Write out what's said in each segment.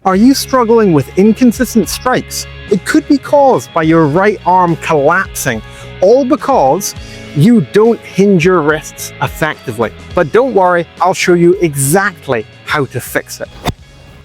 Are you struggling with inconsistent strikes? It could be caused by your right arm collapsing, all because you don't hinge your wrists effectively. But don't worry, I'll show you exactly how to fix it.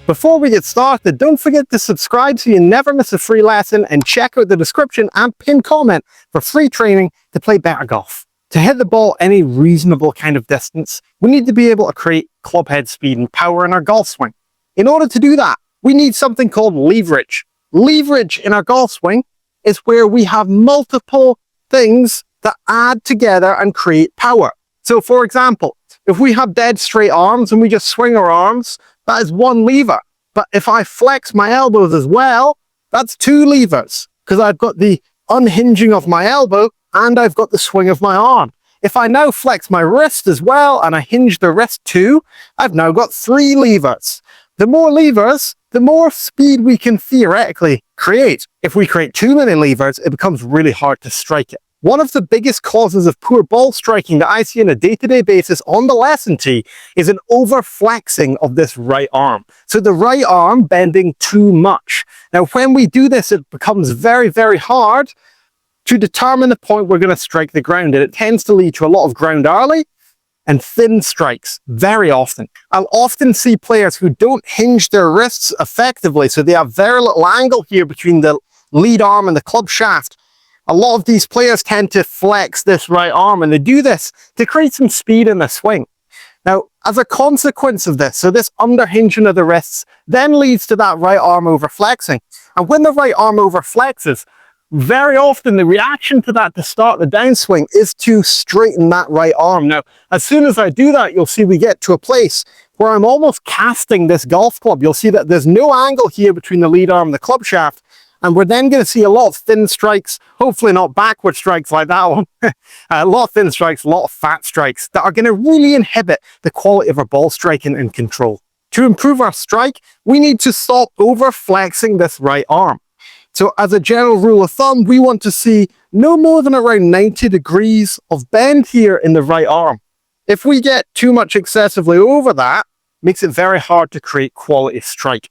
Before we get started, don't forget to subscribe so you never miss a free lesson, and check out the description and pinned comment for free training to play better golf. To hit the ball any reasonable kind of distance, we need to be able to create club head speed and power in our golf swing. In order to do that, we need something called leverage. Leverage in our golf swing is where we have multiple things that add together and create power. So for example, if we have dead straight arms and we just swing our arms, that is one lever. But if I flex my elbows as well, that's two levers, because I've got the unhinging of my elbow and I've got the swing of my arm. If I now flex my wrist as well and I hinge the wrist too, I've now got three levers. The more levers, the more speed we can theoretically create. If we create too many levers, it becomes really hard to strike it. One of the biggest causes of poor ball striking that I see on a day-to-day basis on the lesson tee is an over-flexing of this right arm. So the right arm bending too much. Now, when we do this, it becomes very, very hard to determine the point we're going to strike the ground. And it tends to lead to a lot of ground early and thin strikes very often. I'll often see players who don't hinge their wrists effectively, so they have very little angle here between the lead arm and the club shaft. A lot of these players tend to flex this right arm, and they do this to create some speed in the swing. Now, as a consequence of this, so this underhinging of the wrists then leads to that right arm overflexing. And when the right arm overflexes, very often the reaction to that to start the downswing is to straighten that right arm. Now, as soon as I do that, you'll see we get to a place where I'm almost casting this golf club. You'll see that there's no angle here between the lead arm and the club shaft. And we're then going to see a lot of thin strikes, hopefully not backward strikes like that one. A lot of thin strikes, a lot of fat strikes that are going to really inhibit the quality of our ball striking and control. To improve our strike, we need to stop over flexing this right arm. So as a general rule of thumb, we want to see no more than around 90 degrees of bend here in the right arm. If we get too much excessively over that, it makes it very hard to create quality strike.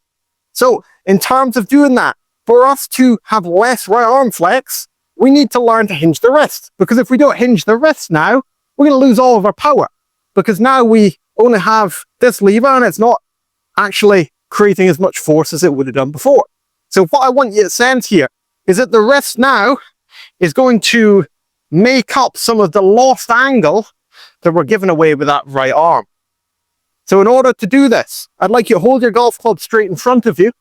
So in terms of doing that, for us to have less right arm flex, we need to learn to hinge the wrist. Because if we don't hinge the wrist now, we're going to lose all of our power. Because now we only have this lever and it's not actually creating as much force as it would have done before. So what I want you to sense here is that the wrist now is going to make up some of the lost angle that we're giving away with that right arm. So in order to do this, I'd like you to hold your golf club straight in front of you,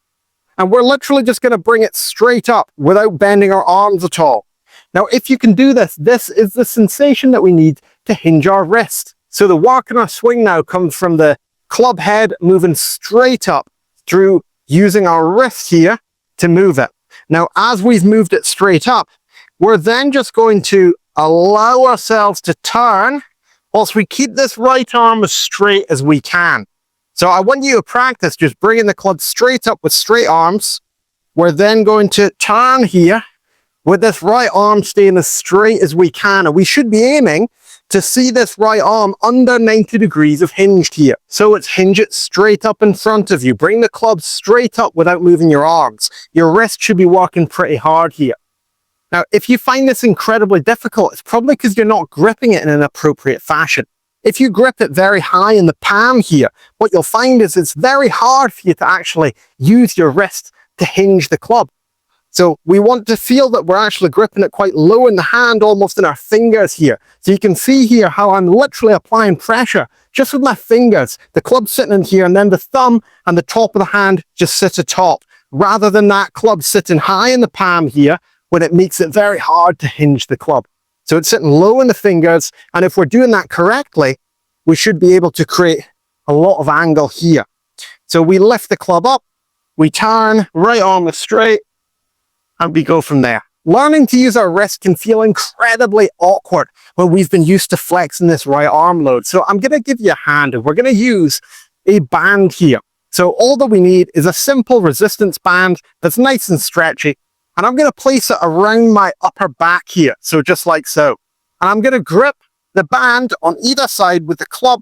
and we're literally just going to bring it straight up without bending our arms at all. Now, if you can do this, this is the sensation that we need to hinge our wrist. So the work in our swing now comes from the club head moving straight up through using our wrist here to move it. Now, as we've moved it straight up, we're then just going to allow ourselves to turn whilst we keep this right arm as straight as we can. So I want you to practice just bringing the club straight up with straight arms. We're then going to turn here with this right arm staying as straight as we can. And we should be aiming to see this right arm under 90 degrees of hinged here. So it's hinge it straight up in front of you. Bring the club straight up without moving your arms. Your wrist should be working pretty hard here. Now, if you find this incredibly difficult, it's probably because you're not gripping it in an appropriate fashion. If you grip it very high in the palm here, what you'll find is it's very hard for you to actually use your wrist to hinge the club. So we want to feel that we're actually gripping it quite low in the hand, almost in our fingers here. So you can see here how I'm literally applying pressure just with my fingers. The club sitting in here, and then the thumb and the top of the hand just sit atop, rather than that club sitting high in the palm here, when it makes it very hard to hinge the club. So it's sitting low in the fingers, and if we're doing that correctly, we should be able to create a lot of angle here. So we lift the club up, we turn, right arm is straight, and we go from there. Learning to use our wrist can feel incredibly awkward when we've been used to flexing this right arm load. So I'm going to give you a hand, and we're going to use a band here. So all that we need is a simple resistance band that's nice and stretchy, and I'm going to place it around my upper back here, so just like so. And I'm going to grip the band on either side with the club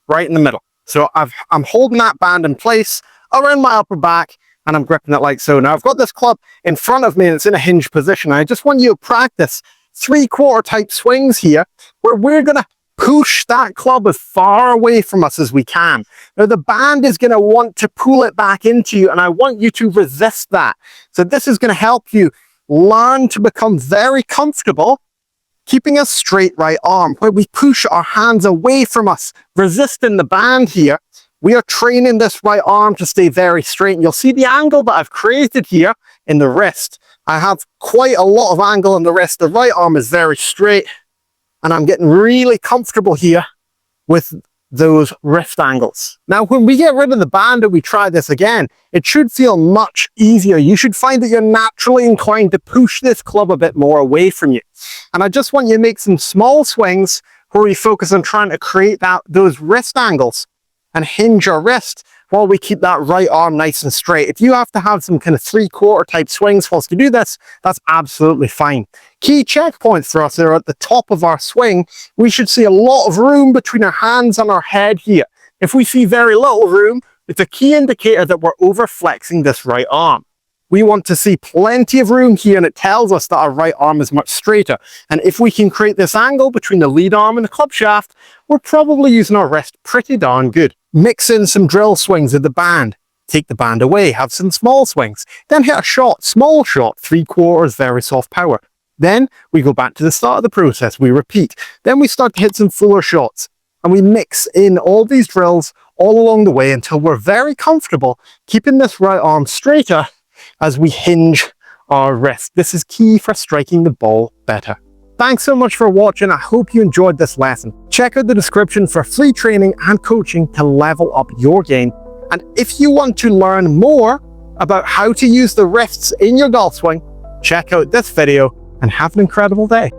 right in the middle. So I'm holding that band in place. around my upper back, and I'm gripping it like so. Now I've got this club in front of me and it's in a hinge position. I just want you to practice 3/4 type swings here, where we're going to push that club as far away from us as we can. Now the band is going to want to pull it back into you, and I want you to resist that. So this is going to help you learn to become very comfortable keeping a straight right arm, where we push our hands away from us, resisting the band here. We are training this right arm to stay very straight. And you'll see the angle that I've created here in the wrist. I have quite a lot of angle in the wrist. The right arm is very straight, and I'm getting really comfortable here with those wrist angles. Now, when we get rid of the band and we try this again, it should feel much easier. You should find that you're naturally inclined to push this club a bit more away from you. And I just want you to make some small swings where we focus on trying to create those wrist angles and hinge our wrist while we keep that right arm nice and straight. If you have to have some kind of 3/4 type swings whilst you do this, that's absolutely fine. Key checkpoints for us are at the top of our swing. We should see a lot of room between our hands and our head here. If we see very little room, it's a key indicator that we're over flexing this right arm. We want to see plenty of room here, and it tells us that our right arm is much straighter. And if we can create this angle between the lead arm and the club shaft, we're probably using our wrist pretty darn good. Mix in some drill swings with the band. Take the band away, have some small swings. Then hit a shot, small shot, 3/4, very soft power. Then we go back to the start of the process, we repeat. Then we start to hit some fuller shots. And we mix in all these drills all along the way until we're very comfortable keeping this right arm straighter as we hinge our wrist. This is key for striking the ball better. Thanks so much for watching. I hope you enjoyed this lesson. Check out the description for free training and coaching to level up your game. And if you want to learn more about how to use the wrists in your golf swing, check out this video and have an incredible day.